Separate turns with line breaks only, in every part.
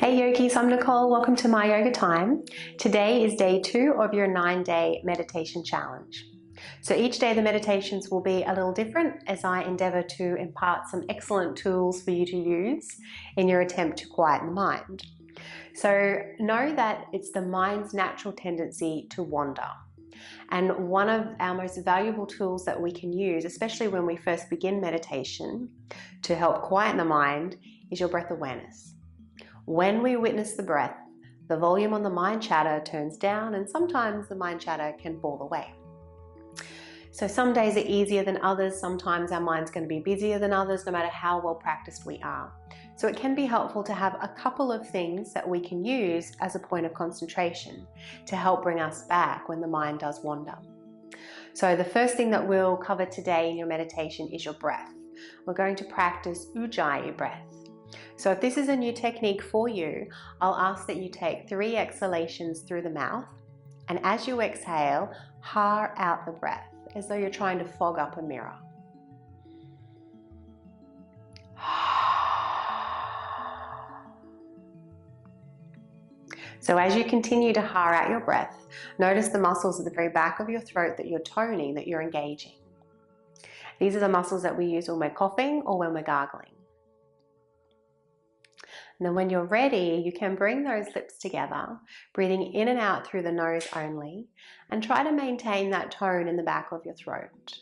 Hey yogis, I'm Nicole. Welcome to my yoga time. Today is day 2 of your 9-day meditation challenge. So each day the meditations will be a little different as I endeavor to impart some excellent tools for you to use in your attempt to quieten the mind. So know that it's the mind's natural tendency to wander. And one of our most valuable tools that we can use, especially when we first begin meditation, to help quieten the mind is your breath awareness. When we witness the breath, the volume on the mind chatter turns down and sometimes the mind chatter can fall away. So some days are easier than others, sometimes our mind's going to be busier than others, no matter how well practiced we are. So it can be helpful to have a couple of things that we can use as a point of concentration to help bring us back when the mind does wander. So the first thing that we'll cover today in your meditation is your breath. We're going to practice Ujjayi breath. So if this is a new technique for you, I'll ask that you take 3 exhalations through the mouth, and as you exhale, ha out the breath, as though you're trying to fog up a mirror. So as you continue to ha out your breath, notice the muscles at the very back of your throat that you're toning, that you're engaging. These are the muscles that we use when we're coughing or when we're gargling. And then when you're ready, you can bring those lips together, breathing in and out through the nose only, and try to maintain that tone in the back of your throat.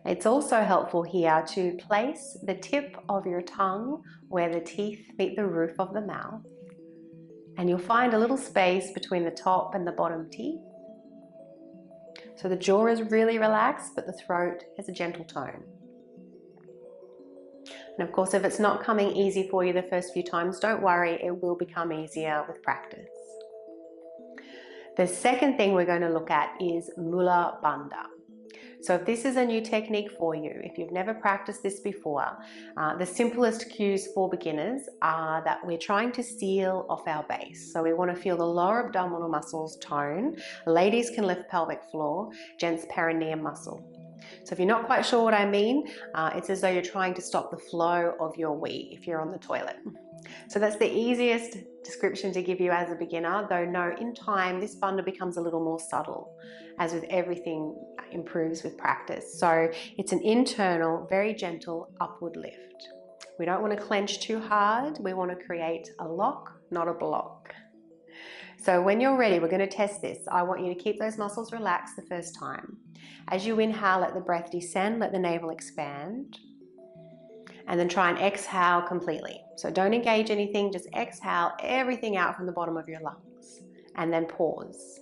It's also helpful here to place the tip of your tongue where the teeth meet the roof of the mouth, and you'll find a little space between the top and the bottom teeth. So the jaw is really relaxed, but the throat has a gentle tone. And of course, if it's not coming easy for you the first few times, don't worry, it will become easier with practice. The second thing we're going to look at is Mula Bandha. So if this is a new technique for you, if you've never practiced this before, the simplest cues for beginners are that we're trying to seal off our base. So we want to feel the lower abdominal muscles tone. Ladies can lift pelvic floor, gents perineum muscle. So if you're not quite sure what I mean, it's as though you're trying to stop the flow of your wee if you're on the toilet. So that's the easiest description to give you as a beginner, though no, in time this bandha becomes a little more subtle, as with everything improves with practice. So it's an internal, very gentle upward lift. We don't want to clench too hard, we want to create a lock, not a block. So when you're ready, we're going to test this. I want you to keep those muscles relaxed the first time. As you inhale, let the breath descend, let the navel expand, and then try and exhale completely. So don't engage anything, just exhale everything out from the bottom of your lungs, and then pause.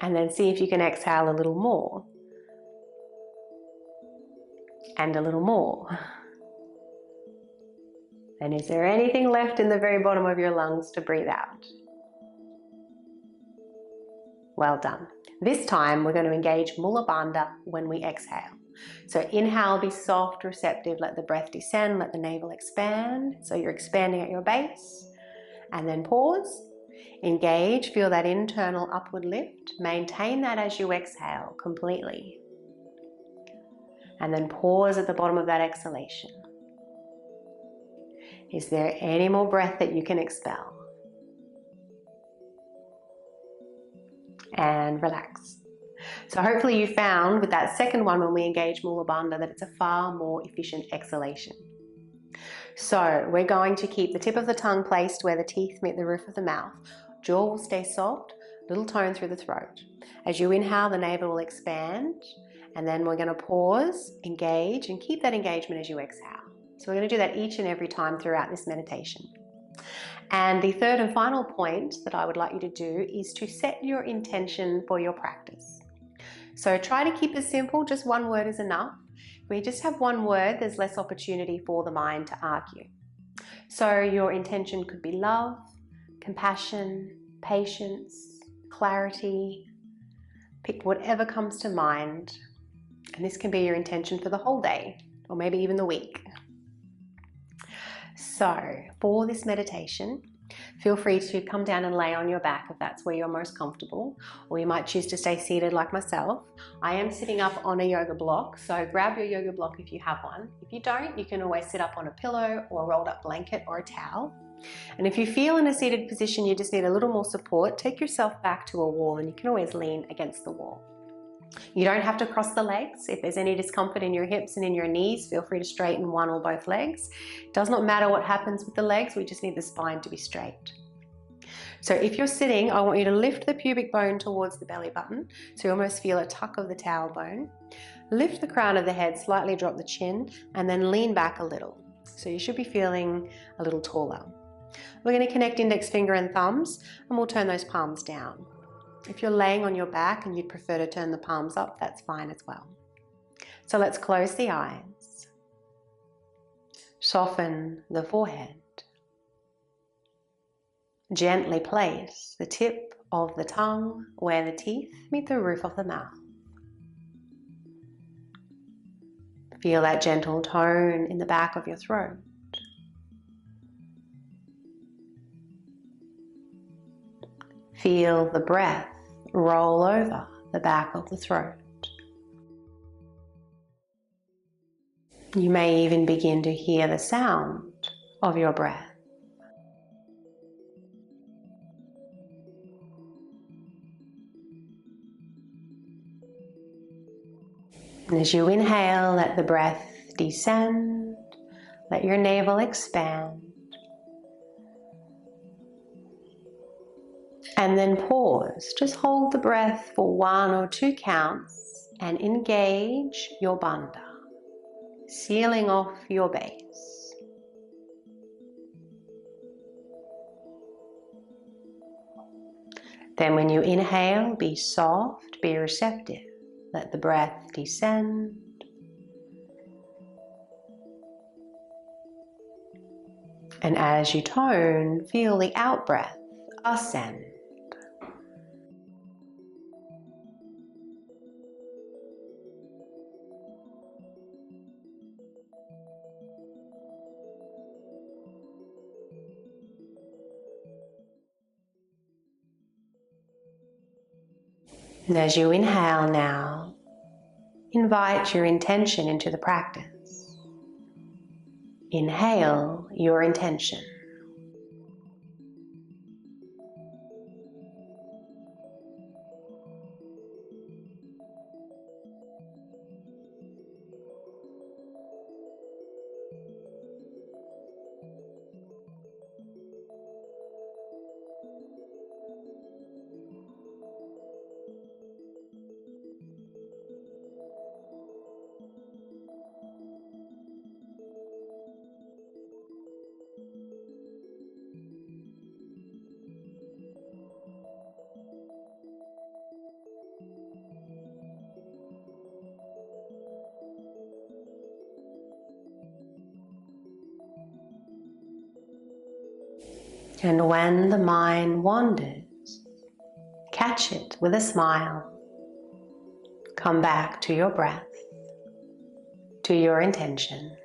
And then see if you can exhale a little more, and a little more. And is there anything left in the very bottom of your lungs to breathe out? Well done. This time we're going to engage Mula Bandha when we exhale. So inhale, be soft, receptive, let the breath descend, let the navel expand. So you're expanding at your base. And then pause, engage, feel that internal upward lift. Maintain that as you exhale completely. And then pause at the bottom of that exhalation. Is there any more breath that you can expel? And relax. So hopefully you found with that second one when we engage Mula Bandha that it's a far more efficient exhalation. So we're going to keep the tip of the tongue placed where the teeth meet the roof of the mouth. Jaw will stay soft, little tone through the throat. As you inhale, the navel will expand, and then we're going to pause, engage, and keep that engagement as you exhale. So we're going to do that each and every time throughout this meditation. And the third and final point that I would like you to do is to set your intention for your practice. So try to keep it simple, just one word is enough. If we just have one word, there's less opportunity for the mind to argue. So your intention could be love, compassion, patience, clarity. Pick whatever comes to mind. And this can be your intention for the whole day, or maybe even the week. So for this meditation, Feel free to come down and lay on your back if that's where you're most comfortable, or you might choose to stay seated like myself. I am sitting up on a yoga block, so grab your yoga block if you have one. If you don't, you can always sit up on a pillow or a rolled up blanket or a towel. And if you feel in a seated position you just need a little more support, take yourself back to a wall and you can always lean against the wall. You don't have to cross the legs. If there's any discomfort in your hips and in your knees, feel free to straighten one or both legs. It does not matter what happens with the legs, we just need the spine to be straight. So if you're sitting, I want you to lift the pubic bone towards the belly button, so you almost feel a tuck of the tailbone. Lift the crown of the head, slightly drop the chin, and then lean back a little. So you should be feeling a little taller. We're going to connect index finger and thumbs, and we'll turn those palms down. If you're laying on your back and you'd prefer to turn the palms up, that's fine as well. So let's close the eyes. Soften the forehead. Gently place the tip of the tongue where the teeth meet the roof of the mouth. Feel that gentle tone in the back of your throat. Feel the breath roll over the back of the throat. You may even begin to hear the sound of your breath. And as you inhale, let the breath descend, let your navel expand. And then pause. Just hold the breath for 1 or 2 counts and engage your bandha, sealing off your base. Then when you inhale, be soft, be receptive. Let the breath descend. And as you tone, feel the out-breath ascend. And as you inhale now, invite your intention into the practice. Inhale your intention. And when the mind wanders, catch it with a smile. Come back to your breath, to your intention.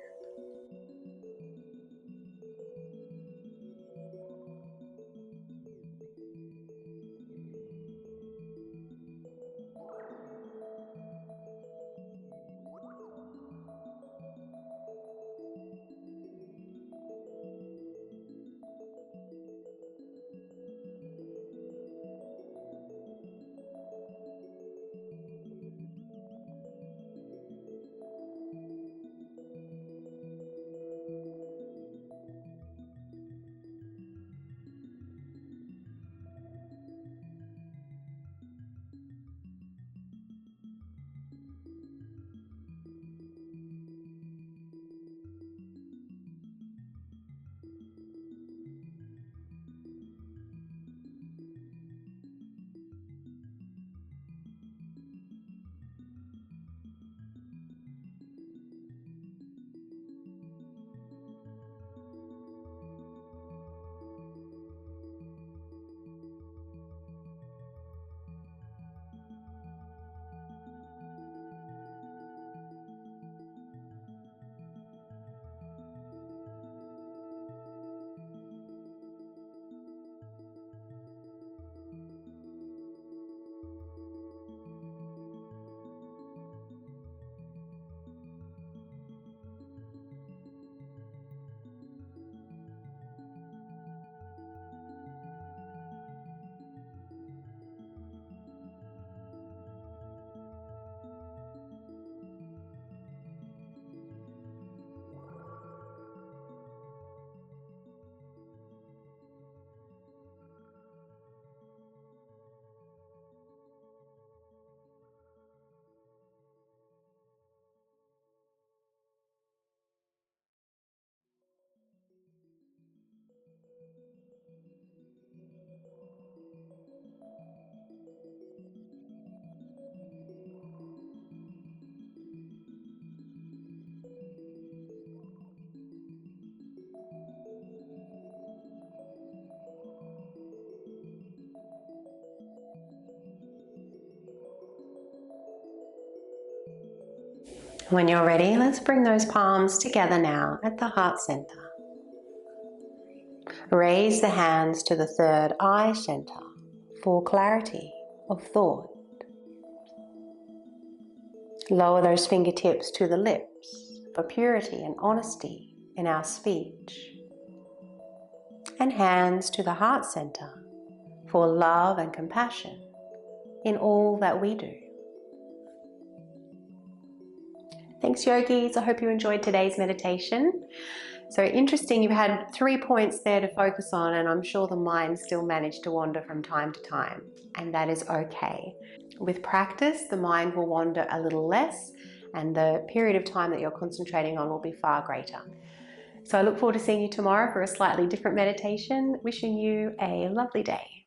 When you're ready, let's bring those palms together now at the heart center. Raise the hands to the third eye center for clarity of thought. Lower those fingertips to the lips for purity and honesty in our speech. And hands to the heart center for love and compassion in all that we do. Thanks, yogis. I hope you enjoyed today's meditation. So interesting, you've had 3 points there to focus on, and I'm sure the mind still managed to wander from time to time, and that is okay. With practice, the mind will wander a little less, and the period of time that you're concentrating on will be far greater. So I look forward to seeing you tomorrow for a slightly different meditation. Wishing you a lovely day.